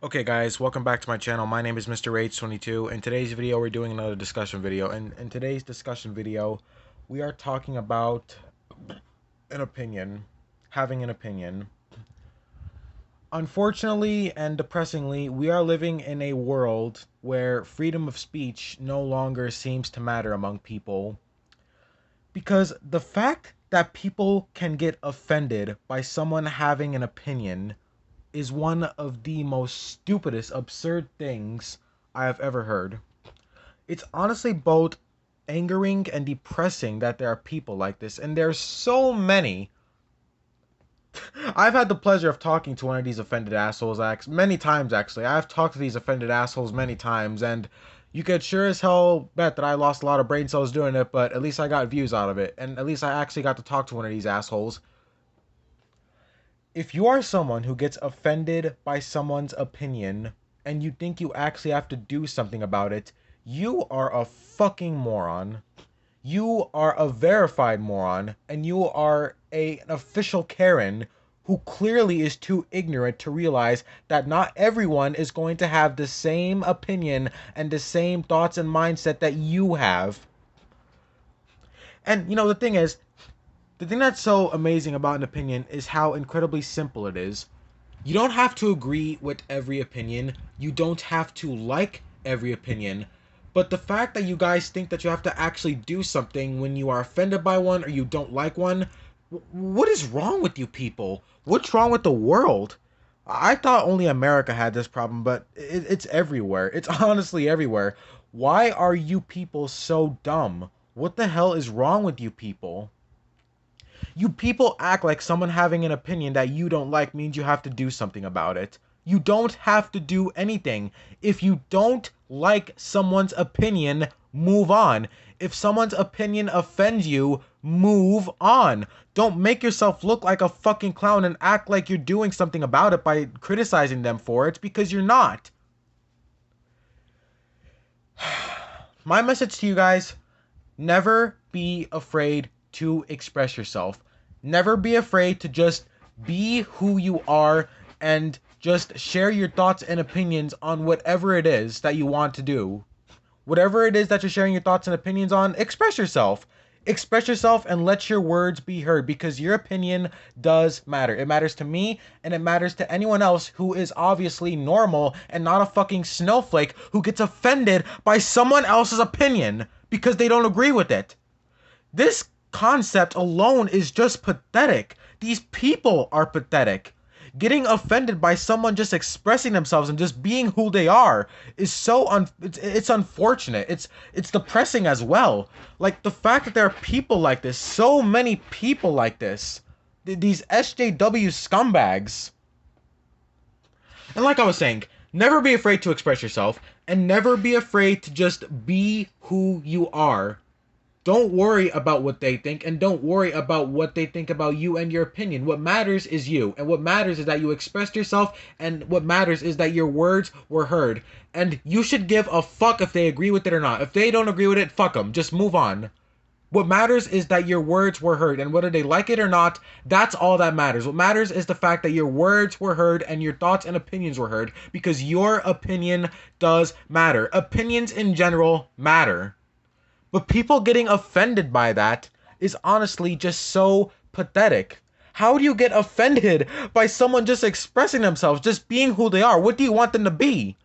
Okay guys, welcome back to my channel. My name is Mr. Rage22. In today's video, we're doing another discussion video. And in today's discussion video, we are talking about an opinion, having an opinion. Unfortunately and depressingly, we are living in a world where freedom of speech no longer seems to matter among people. Because the fact that people can get offended by someone having an opinion is one of the most stupidest, absurd things I have ever heard. It's honestly both angering and depressing that there are people like this, and there's so many. I've had the pleasure of talking to one of these offended assholes many times, actually. I've talked to these offended assholes many times, and you could sure as hell bet that I lost a lot of brain cells doing it, but at least I got views out of it, and at least I actually got to talk to one of these assholes. If you are someone who gets offended by someone's opinion and you think you actually have to do something about it, you are a fucking moron. You are a verified moron, and you are an official Karen who clearly is too ignorant to realize that not everyone is going to have the same opinion and the same thoughts and mindset that you have. And the thing is, the thing that's so amazing about an opinion is how incredibly simple it is. You don't have to agree with every opinion. You don't have to like every opinion. But the fact that you guys think that you have to actually do something when you are offended by one or you don't like one, what is wrong with you people? What's wrong with the world? I thought only America had this problem, but it's everywhere. It's honestly everywhere. Why are you people so dumb? What the hell is wrong with you people? You people act like someone having an opinion that you don't like means you have to do something about it. You don't have to do anything. If you don't like someone's opinion, move on. If someone's opinion offends you, move on. Don't make yourself look like a fucking clown and act like you're doing something about it by criticizing them for it, because you're not. My message to you guys: never be afraid to express yourself. Never be afraid to just be who you are and just share your thoughts and opinions on whatever it is that you want to do. Whatever it is that you're sharing your thoughts and opinions on, express yourself. Express yourself and let your words be heard, because your opinion does matter. It matters to me and it matters to anyone else who is obviously normal and not a fucking snowflake who gets offended by someone else's opinion because they don't agree with it. This concept alone is just pathetic. These people are pathetic. Getting offended by someone just expressing themselves and just being who they are is it's unfortunate. It's depressing as well. Like the fact that there are people like this, so many people like this. These SJW scumbags. And like I was saying, never be afraid to express yourself and never be afraid to just be who you are. Don't worry about what they think, and don't worry about what they think about you and your opinion. What matters is you, and what matters is that you expressed yourself, and what matters is that your words were heard. And you should give a fuck if they agree with it or not. If they don't agree with it, fuck them. Just move on. What matters is that your words were heard, and whether they like it or not, that's all that matters. What matters is the fact that your words were heard and your thoughts and opinions were heard, because your opinion does matter. Opinions in general matter. But people getting offended by that is honestly just so pathetic. How do you get offended by someone just expressing themselves, just being who they are? What do you want them to be?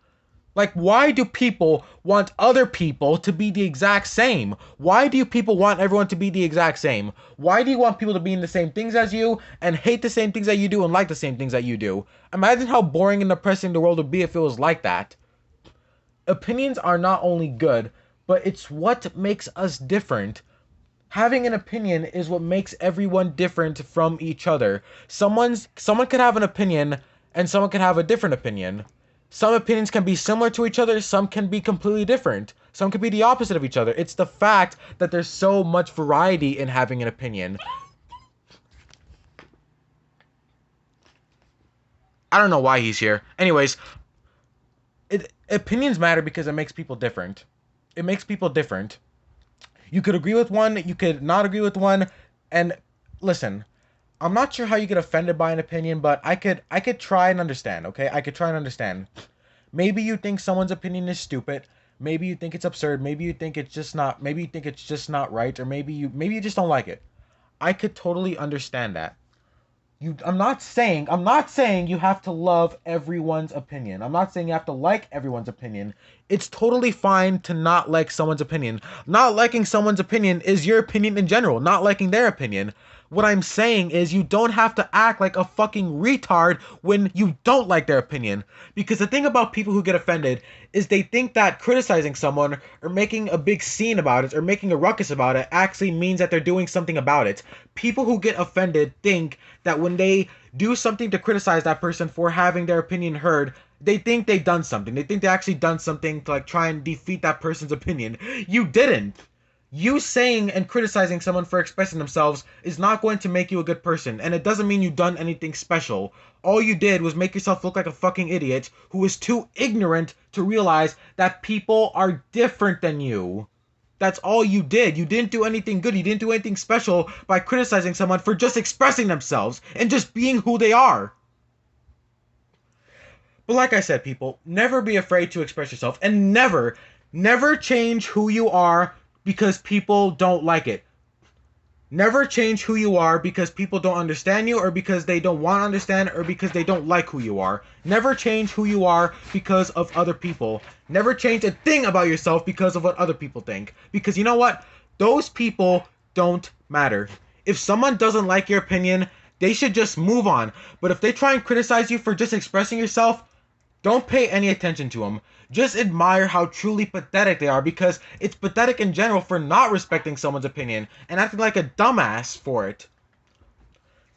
Like, why do people want other people to be the exact same? Why do you people want everyone to be the exact same? Why do you want people to be in the same things as you and hate the same things that you do and like the same things that you do? Imagine how boring and depressing the world would be if it was like that. Opinions are not only good, but it's what makes us different. Having an opinion is what makes everyone different from each other. Someone can have an opinion and someone can have a different opinion. Some opinions can be similar to each other, some can be completely different. Some can be the opposite of each other. It's the fact that there's so much variety in having an opinion. I don't know why he's here. Anyways, opinions matter because it makes people different. It makes people different. You could agree with one, you could not agree with one, and listen, I'm not sure how you get offended by an opinion, but I could try and understand, okay? I could try and understand. Maybe you think someone's opinion is stupid. Maybe you think it's absurd. Maybe you think it's just not. Maybe you think it's just not right, or maybe you just don't like it. I could totally understand that. I'm not saying you have to love everyone's opinion. I'm not saying you have to like everyone's opinion. It's totally fine to not like someone's opinion. Not liking someone's opinion is your opinion in general, not liking their opinion. What I'm saying is you don't have to act like a fucking retard when you don't like their opinion. Because the thing about people who get offended is they think that criticizing someone or making a big scene about it or making a ruckus about it actually means that they're doing something about it. People who get offended think that when they do something to criticize that person for having their opinion heard, they think they've done something. They think they actually done something to like try and defeat that person's opinion. You didn't. You saying and criticizing someone for expressing themselves is not going to make you a good person, and it doesn't mean you've done anything special. All you did was make yourself look like a fucking idiot who is too ignorant to realize that people are different than you. That's all you did. You didn't do anything good. You didn't do anything special by criticizing someone for just expressing themselves and just being who they are. But like I said, people, never be afraid to express yourself and never change who you are because people don't like it. Never change who you are because people don't understand you or because they don't want to understand or because they don't like who you are. Never change who you are because of other people. Never change a thing about yourself because of what other people think. Because you know what? Those people don't matter. If someone doesn't like your opinion, they should just move on. But if they try and criticize you for just expressing yourself, don't pay any attention to them. Just admire how truly pathetic they are because it's pathetic in general for not respecting someone's opinion and acting like a dumbass for it.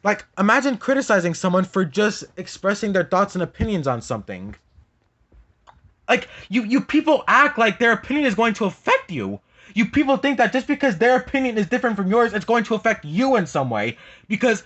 Like, imagine criticizing someone for just expressing their thoughts and opinions on something. Like, you people act like their opinion is going to affect you. You people think that just because their opinion is different from yours, it's going to affect you in some way. Because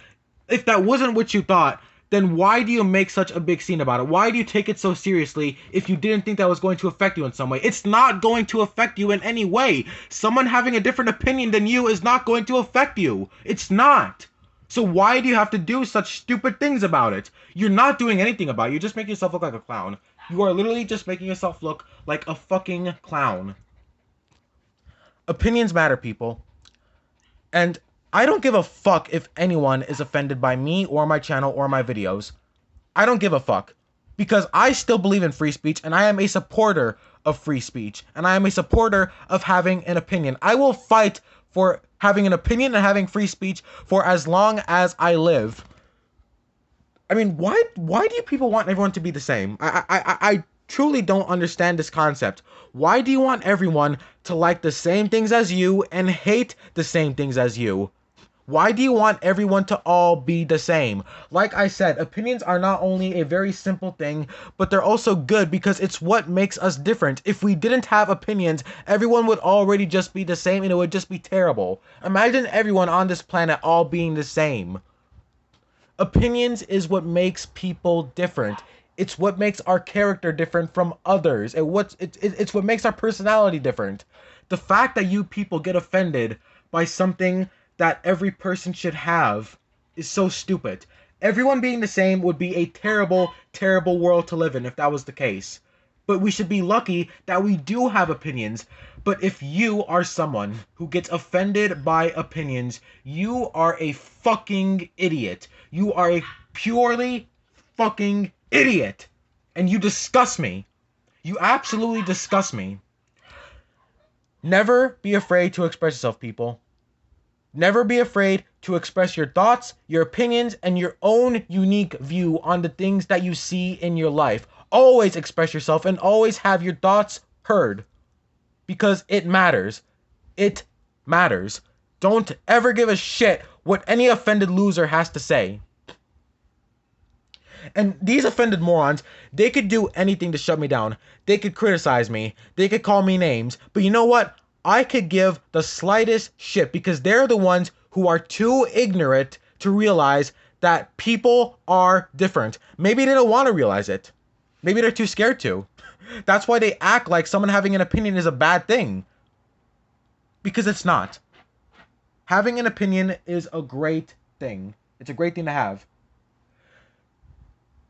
if that wasn't what you thought, then why do you make such a big scene about it? Why do you take it so seriously if you didn't think that was going to affect you in some way? It's not going to affect you in any way. Someone having a different opinion than you is not going to affect you. It's not. So why do you have to do such stupid things about it? You're not doing anything about it. You just make yourself look like a clown. You are literally just making yourself look like a fucking clown. Opinions matter, people. And I don't give a fuck if anyone is offended by me or my channel or my videos. I don't give a fuck. Because I still believe in free speech and I am a supporter of free speech. And I am a supporter of having an opinion. I will fight for having an opinion and having free speech for as long as I live. I mean, why do people want everyone to be the same? I truly don't understand this concept. Why do you want everyone to like the same things as you and hate the same things as you? Why do you want everyone to all be the same? Like I said, opinions are not only a very simple thing, but they're also good because it's what makes us different. If we didn't have opinions, everyone would already just be the same and it would just be terrible. Imagine everyone on this planet all being the same. Opinions is what makes people different. It's what makes our character different from others. It's what makes our personality different. The fact that you people get offended by something that every person should have is so stupid. Everyone being the same would be a terrible, terrible world to live in if that was the case. But we should be lucky that we do have opinions. But if you are someone who gets offended by opinions, you are a fucking idiot. You are a purely fucking idiot. And you disgust me. You absolutely disgust me. Never be afraid to express yourself, people. Never be afraid to express your thoughts, your opinions, and your own unique view on the things that you see in your life. Always express yourself and always have your thoughts heard. Because it matters. It matters. Don't ever give a shit what any offended loser has to say. And these offended morons, they could do anything to shut me down. They could criticize me. They could call me names. But you know what? I could give the slightest shit because they're the ones who are too ignorant to realize that people are different. Maybe they don't want to realize it. Maybe they're too scared to. That's why they act like someone having an opinion is a bad thing. Because it's not. Having an opinion is a great thing. It's a great thing to have.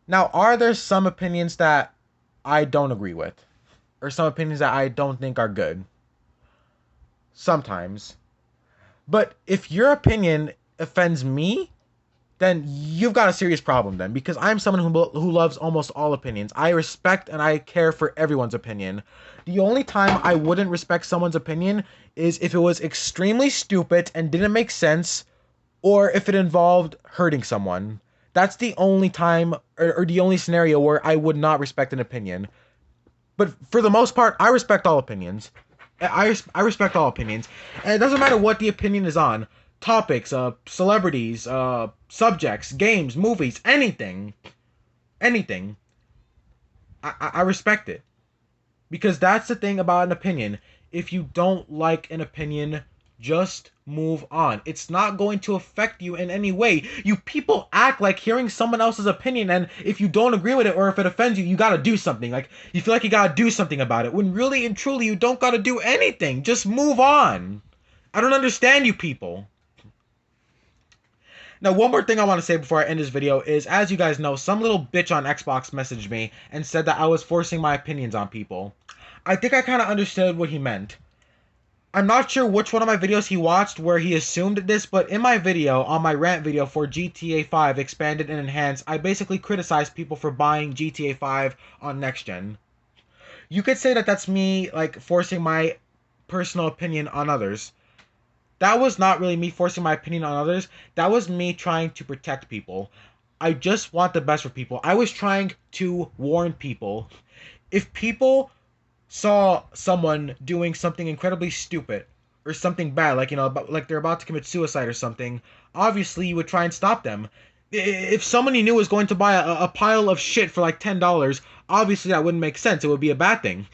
Now, are there some opinions that I don't agree with? Or some opinions that I don't think are good? Sometimes. But if your opinion offends me, then you've got a serious problem then, because I'm someone who loves almost all opinions. I respect and I care for everyone's opinion. The only time I wouldn't respect someone's opinion is if it was extremely stupid and didn't make sense, or if it involved hurting someone. That's the only time or the only scenario where I would not respect an opinion. But for the most part, I respect all opinions. I respect all opinions, and it doesn't matter what the opinion is on. Topics, celebrities, subjects, games, movies, anything, anything. I respect it, because that's the thing about an opinion. If you don't like an opinion, just move on. It's not going to affect you in any way. You people act like hearing someone else's opinion, and if you don't agree with it or if it offends you, you gotta do something. Like, you feel like you gotta do something about it, when really and truly you don't gotta do anything. Just move on. I don't understand you people. Now, one more thing I want to say before I end this video is, as you guys know, some little bitch on Xbox messaged me and said that I was forcing my opinions on people. I think I kind of understood what he meant. I'm not sure which one of my videos he watched where he assumed this, but in my video, on my rant video for GTA 5 Expanded and Enhanced, I basically criticized people for buying GTA 5 on next gen. You could say that that's me, like, forcing my personal opinion on others. That was not really me forcing my opinion on others. That was me trying to protect people. I just want the best for people. I was trying to warn people. If people saw someone doing something incredibly stupid or something bad, like, like they're about to commit suicide or something, obviously you would try and stop them. If someone you knew was going to buy a pile of shit for like $10, obviously that wouldn't make sense. It would be a bad thing.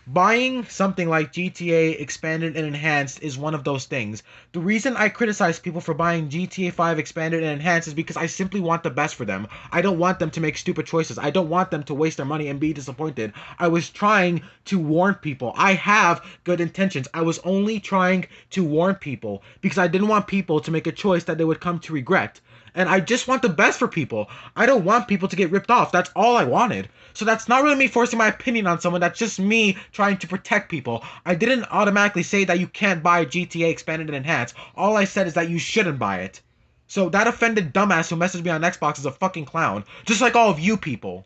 Buying something like GTA Expanded and Enhanced is one of those things. The reason I criticize people for buying GTA 5 Expanded and Enhanced is because I simply want the best for them. I don't want them to make stupid choices. I don't want them to waste their money and be disappointed. I was trying to warn people. I have good intentions. I was only trying to warn people because I didn't want people to make a choice that they would come to regret. And I just want the best for people. I don't want people to get ripped off. That's all I wanted. So that's not really me forcing my opinion on someone. That's just me trying to protect people. I didn't automatically say that you can't buy GTA Expanded and Enhanced. All I said is that you shouldn't buy it. So that offended dumbass who messaged me on Xbox is a fucking clown. Just like all of you people.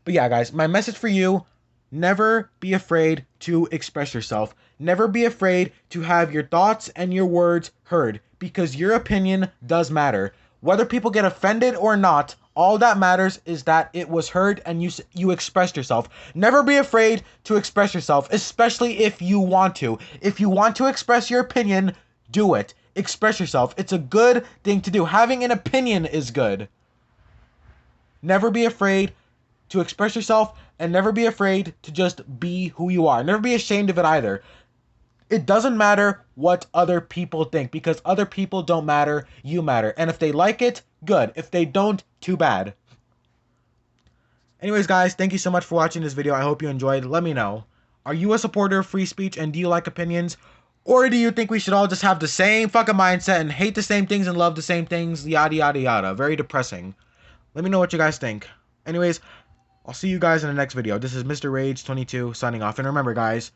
But yeah, guys, my message for you: never be afraid to express yourself. Never be afraid to have your thoughts and your words heard, because your opinion does matter. Whether people get offended or not, all that matters is that it was heard and you expressed yourself. Never be afraid to express yourself, especially if you want to. If you want to express your opinion, do it. Express yourself. It's a good thing to do. Having an opinion is good. Never be afraid to express yourself, and never be afraid to just be who you are. Never be ashamed of it either. It doesn't matter what other people think, because other people don't matter, you matter. And if they like it, good. If they don't, too bad. Anyways, guys, thank you so much for watching this video. I hope you enjoyed. Let me know. Are you a supporter of free speech, and do you like opinions? Or do you think we should all just have the same fucking mindset and hate the same things and love the same things? Yada, yada, yada. Very depressing. Let me know what you guys think. Anyways, I'll see you guys in the next video. This is Mr. Rage22 signing off. And remember, guys,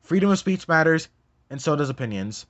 freedom of speech matters, and so does opinions.